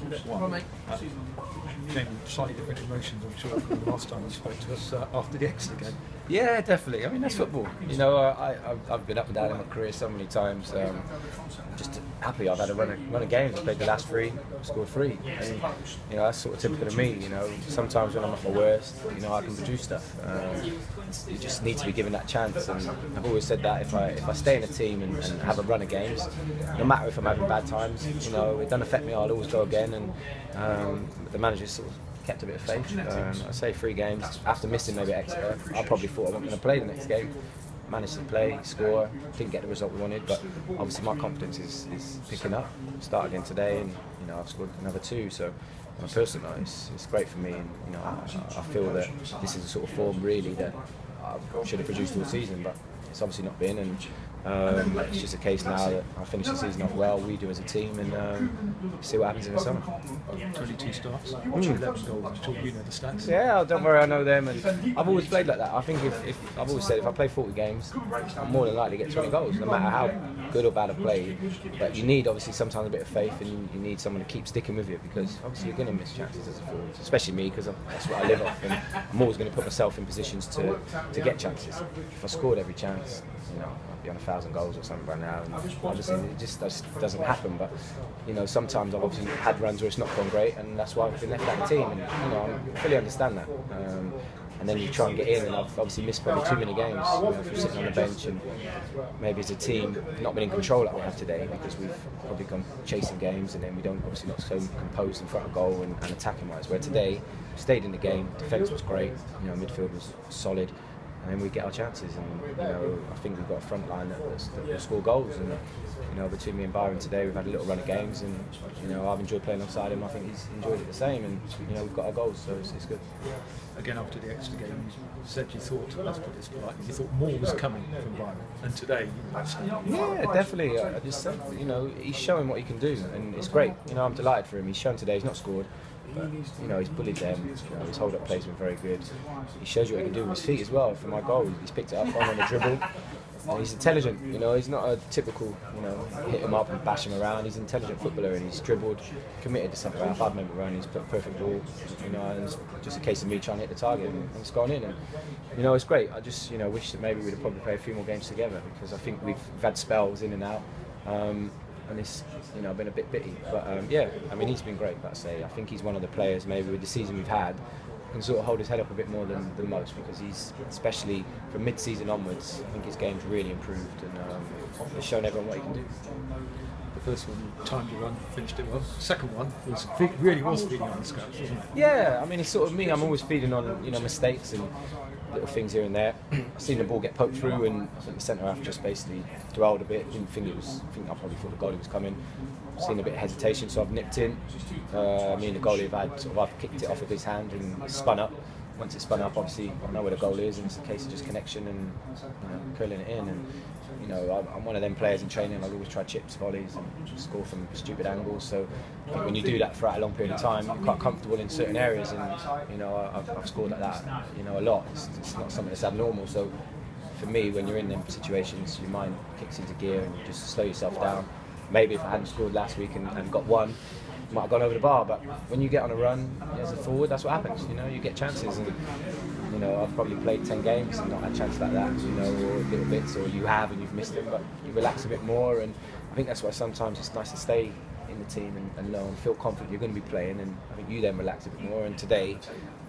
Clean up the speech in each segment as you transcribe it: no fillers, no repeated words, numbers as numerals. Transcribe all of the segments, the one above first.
One. Maybe slightly different emotions, I'm sure, from the last time you spoke to us after the Exeter game. Yeah, definitely. I mean, that's football. You know, I've been up and down in my career so many times. Just happy I've had a run of games. Played the last 3, scored 3. And, you know, that's sort of typical of me. You know, sometimes when I'm at my worst, you know, I can produce stuff. You just need to be given that chance. And I've always said that if I stay in a team and have a run of games, no matter if I'm having bad times, you know, it doesn't affect me. I'll always go again. And the manager sort of kept a bit of faith. I say 3 games after missing maybe Exeter. I probably thought I wasn't going to play the next game. Managed to play, score, didn't get the result we wanted, but obviously my confidence is picking up. Start again today, and you know I've scored another 2. So on a personal note, it's great for me, and you know I feel that this is the sort of form really that I should have produced all season, but it's obviously not been. And it's just a case now that I finish the season off well, we do as a team, and see what happens in the summer. 22 starts, 11 goals, I'm sure you know the stats. Yeah, don't worry, I know them, and I've always played like that. I think if I've always said if I play 40 games, I'm more than likely to get 20 goals, no matter how good or bad I play. But you need obviously sometimes a bit of faith, and you need someone to keep sticking with you, because obviously you're going to miss chances as a forward, especially me, because that's what I live off, and I'm always going to put myself in positions to get chances. If I scored every chance, you know, I'd be on 1,000 goals or something by now, and obviously it just doesn't happen. But you know, sometimes I've obviously had runs where it's not gone great, and that's why I've been left out of the team, and you know, I fully understand that. And then you try and get in, and I've obviously missed probably too many games from sitting on the bench, and maybe as a team not been in control like we have today, because we've probably gone chasing games, and then we don't obviously not so composed in front of goal and attacking wise. Where today we stayed in the game, defence was great, you know, midfield was solid. And then we get our chances, and you know, I think we've got a front line that will score goals. And you know, between me and Byron today, we've had a little run of games, and you know, I've enjoyed playing alongside him. I think he's enjoyed it the same, and you know, we've got our goals, so it's good. Again, after the Exeter game, you said you thought, let's put this politely, you thought more was coming from Byron, and today, yeah, definitely. I just said, you know, he's showing what he can do, and it's great. You know, I'm delighted for him. He's shown today. He's not scored. But, you know, he's bullied them. You know, his hold-up play's been very good. He shows you what he can do with his feet as well. For my goal, he's picked it up on a dribble. And he's intelligent. You know, he's not a typical, you know, hit him up and bash him around. He's an intelligent footballer, and he's dribbled, committed to centre half. I've remember running, he's put a perfect ball. You know, and it's just a case of me trying to hit the target, and it's gone in. And you know, it's great. I just, you know, wish that maybe we'd have probably played a few more games together, because I think we've had spells in and out. And it's, you know, been a bit bitty, but yeah, I mean, he's been great. But I say, I think he's one of the players, maybe with the season we've had, can sort of hold his head up a bit more than most, because he's, especially from mid-season onwards, I think his game's really improved, and he's shown everyone what he can do. The first one, timed the run, finished it well. The second one really was feeding on the scraps, wasn't it? Yeah, I mean, it's sort of me. I'm always feeding on, you know, mistakes and little things here and there. I've seen the ball get poked through, and I think the centre half just basically dwelled a bit. Didn't think it was. I think I probably thought the goalie was coming. Seen a bit of hesitation, so I've nipped in. Me and the goalie have had I've kicked it off of his hand and it spun up. Once it spun up, obviously I know where the goal is, and it's a case of just connection and, you know, curling it in. And you know, I'm one of them players in training. I'll always try chips, volleys, and score from stupid angles. So I think when you do that throughout a long period of time, you're quite comfortable in certain areas. And you know, I've scored like that, you know, a lot. It's not something that's abnormal. So for me, when you're in them situations, your mind kicks into gear, and you just slow yourself down. Maybe if I hadn't scored last week and got one, might have gone over the bar. But when you get on a run as a forward, that's what happens. You know, you get chances, and you know, I've probably played 10 games and not had chances like that. You know, or little bits, or you have and you've missed them, but you relax a bit more. And I think that's why sometimes it's nice to stay in the team and know and feel confident you're going to be playing. And I think you then relax a bit more. And today,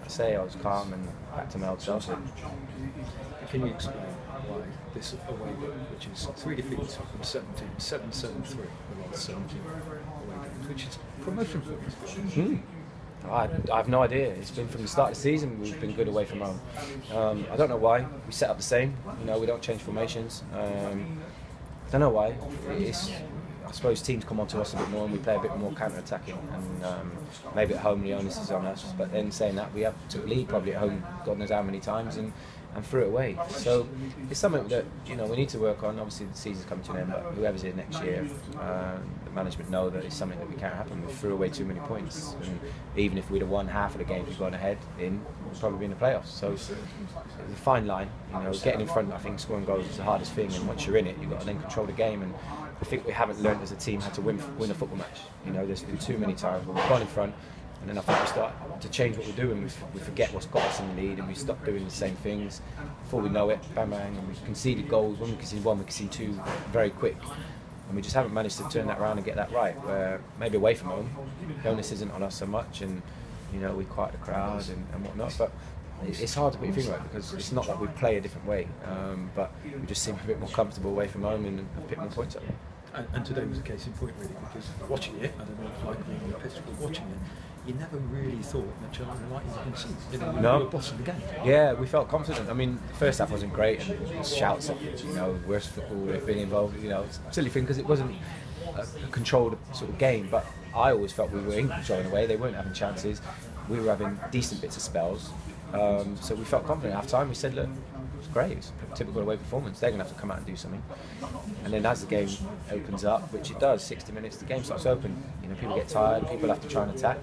I say I was calm and back to my old self. Can you explain why this away game, which is 3 defeats from 17, 7-7-3 the last 17 away games, which is promotion for us? I have no idea. It's been from the start of the season, we've been good away from home. I don't know why. We set up the same. You know, we don't change formations. I don't know why. I suppose teams come onto us a bit more, and we play a bit more counter-attacking. And maybe at home the onus is on us. But then saying that, we have took the lead probably at home, God knows how many times, and threw it away. So it's something that, you know, we need to work on. Obviously the season's coming to an end, but whoever's here next year, the management know that it's something that we can't happen. We threw away too many points, and even if we'd have won half of the games we've gone ahead in, we'd probably be in the playoffs. So it's a fine line. You know, getting in front, I think scoring goals is the hardest thing, and once you're in it, you've got to then control the game. And I think we haven't learned as a team how to win a football match. You know, there's been too many times where we've gone in front, and then I think we start to change what we're doing. We forget what's got us in the lead, and we stop doing the same things. Before we know it, bang bang, and we've conceded goals. When we concede one, we concede two very quick. And we just haven't managed to turn that around and get that right. Where maybe away from home, the onus isn't on us so much, and you know, we quiet the crowd and whatnot. But it's hard to put your finger on it because it's not like we play a different way, but we just seem a bit more comfortable away from home and a bit more points up. And today was a case in point, really, because watching it, I don't know if like being on the pitch, but watching it, you never really thought that Charlton United would concede. You know, no. We were boss of the game. Yeah, we felt confident. I mean, the first half wasn't great, and shouts at, you know, worst football we've been involved. You know, it's a silly thing because it wasn't a controlled sort of game. But I always felt we were in control in a way. They weren't having chances. We were having decent bits of spells. So we felt confident. At half time, we said, look, it's great. It's a typical away performance. They're going to have to come out and do something. And then as the game opens up, which it does, 60 minutes, the game starts open. You know, people get tired. People have to try and attack.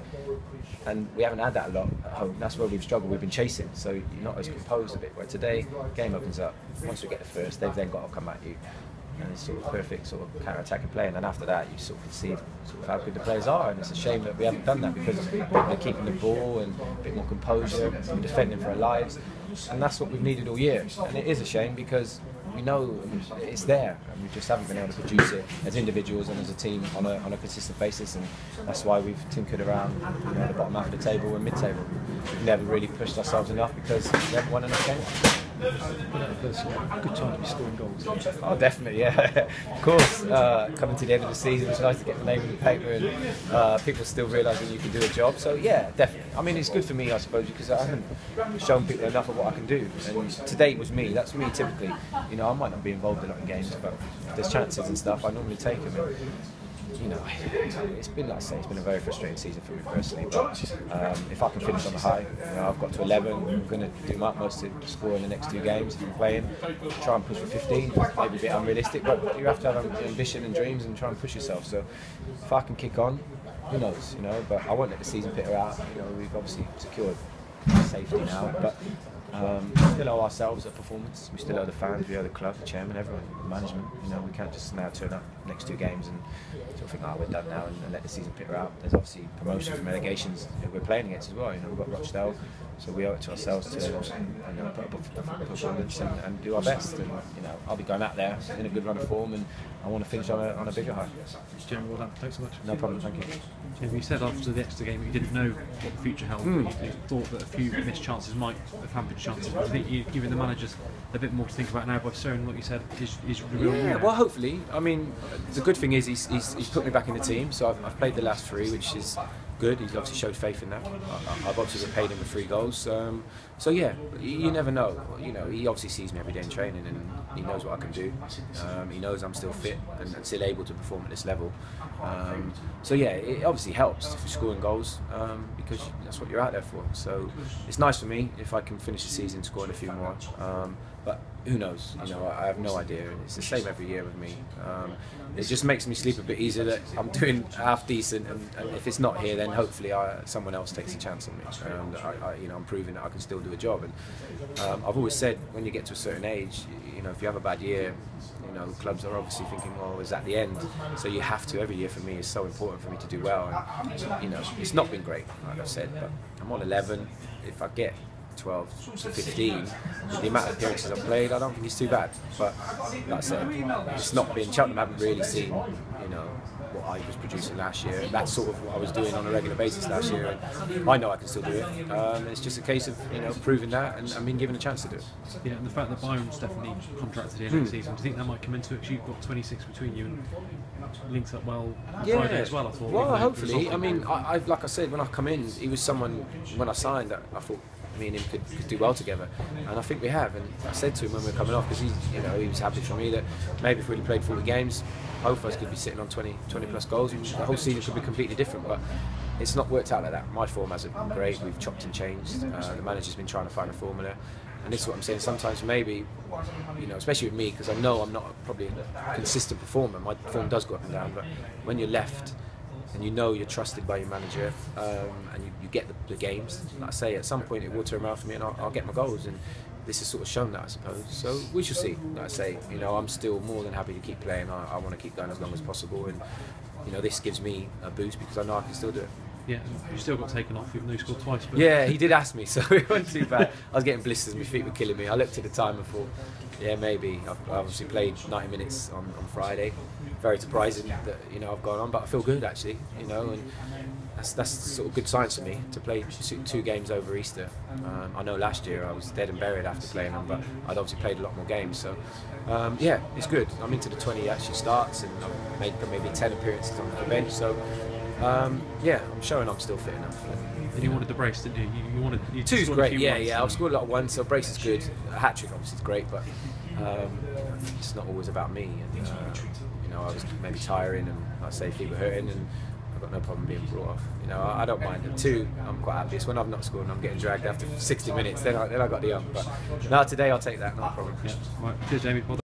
And we haven't had that a lot at home. That's where we've struggled. We've been chasing, so you're not as composed a bit. Where today, game opens up. Once we get the first, they've then got to come at you, and it's sort of perfect sort of counter-attacking play. And then after that, you sort of see sort of how good the players are. And it's a shame that we haven't done that because people are keeping the ball and a bit more composure, we're defending for our lives, and that's what we've needed all year. And it is a shame because we know it's there, and we just haven't been able to produce it as individuals and as a team on a consistent basis, and that's why we've tinkered around, you know, the bottom half of the table and mid-table. We've never really pushed ourselves enough because we haven't won enough games. Good time to be scoring goals. Oh, definitely, yeah. Of course, coming to the end of the season, it's nice to get the name in the paper and people still realising you can do a job. So yeah, definitely. I mean, it's good for me, I suppose, because I haven't shown people enough of what I can do. And today was me. That's me typically. You know, I might not be involved a lot in games, but if there's chances and stuff, I normally take them. And, you know, it's been, like I say, it's been a very frustrating season for me personally. But if I can finish on the high, you know, I've got to 11. I'm going to do my utmost to score in the next 2 games if I'm playing. Try and push for 15. Maybe a bit unrealistic, but you have to have ambition and dreams and try and push yourself. So if I can kick on, who knows, you know? But I won't let the season peter out. You know, we've obviously secured safety now, but we still owe ourselves a performance. We still owe the fans, we owe the club, the chairman, everyone, the management. You know, we can't just now turn up next 2 games and sort of think, oh, we're done now, and let the season peter out. There's obviously promotion from relegations that we're playing against as well. You know, we've got Rochdale, so we owe it to ourselves to, you know, put up a performance and do our best. And you know, I'll be going out there in a good run of form, and I want to finish on a bigger high. General, well done. Thanks so much. No problem, thank you. Jim, you said after the Exeter game that you didn't know what the future held. You thought that a few missed chances might have hampered chances. But I think you're giving the managers a bit more to think about now by showing, like you said, is the real. Yeah, well, hopefully. I mean, the good thing is he's put me back in the team, so I've played the last 3, which is good. He's obviously showed faith in that. I've obviously repaid him with 3 goals. So yeah, you never know. You know, he obviously sees me every day in training, and he knows what I can do. He knows I'm still fit and still able to perform at this level. So yeah, it obviously helps if you're scoring goals because that's what you're out there for. So it's nice for me if I can finish the season scoring a few more. But who knows? You know, I have no idea. It's the same every year with me. It just makes me sleep a bit easier that I'm doing half decent, and if it's not here, then hopefully someone else takes a chance on me. And you know, I'm proving that I can still do a job. And I've always said, when you get to a certain age, you know, if you have a bad year, you know, clubs are obviously thinking, well, is that the end? So you have to. Every year for me is so important for me to do well. And you know, it's not been great, like I said, but I'm on 11. If I get 12 to 15, with the amount of appearances I've played, I don't think it's too bad. But like I said, it's not been. Cheltenham haven't really seen, you know, what I was producing last year. That's sort of what I was doing on a regular basis last year, and I know I can still do it. It's just a case of, you know, proving that, and I'm being given a chance to do it. Yeah, and the fact that Byron's definitely contracted here next season, do you think that might come into it? Because you've got 26 between you and links up well Friday as well, I thought. Well, hopefully. I mean, I like I said, when I come in, he was someone, when I signed, that I thought me and him could do well together, and I think we have. And I said to him when we were coming off, because he was happy for me that maybe if we'd have played 40 games, both of us could be sitting on 20 plus goals, and the whole season could be completely different. But it's not worked out like that. My form hasn't been great. We've chopped and changed. The manager's been trying to find a formula, and this is what I'm saying. Sometimes maybe, you know, especially with me, because I know I'm not probably a consistent performer. My form does go up and down, but when you're left, and you know you're trusted by your manager, and you get the games, like I say, at some point it will turn around for me, and I'll get my goals. And this has sort of shown that, I suppose. So we shall see. Like I say, you know, I'm still more than happy to keep playing. I want to keep going as long as possible, and you know, this gives me a boost because I know I can still do it. Yeah, you still got taken off even though you scored twice. But Yeah, he did ask me, so it wasn't too bad. I was getting blisters, my feet were killing me. I looked at the time and thought, yeah, maybe. I've obviously played 90 minutes on Friday. Very surprising that, you know, I've gone on, but I feel good actually, you know, and that's sort of good science for me to play 2 games over Easter. I know last year I was dead and buried after playing them, but I'd obviously played a lot more games, so yeah, it's good. I'm into the 20 actually starts, and I've made maybe 10 appearances on the bench, so yeah, I'm showing I'm still fit enough. And you wanted the brace, didn't you? You wanted you Two's scored a great, few yeah, once, I've scored a lot of ones, so brace is good. A hat trick obviously is great, but it's not always about me. And you know, I was maybe tiring, and like I say, feet were hurting, and I've got no problem being brought off. You know, I don't mind. And 2, I'm quite happy. It's when I've not scored and I'm getting dragged after 60 minutes, then I got the ump. But now today I'll take that, no problem. Yeah. Right. Cheers, Jamie. Well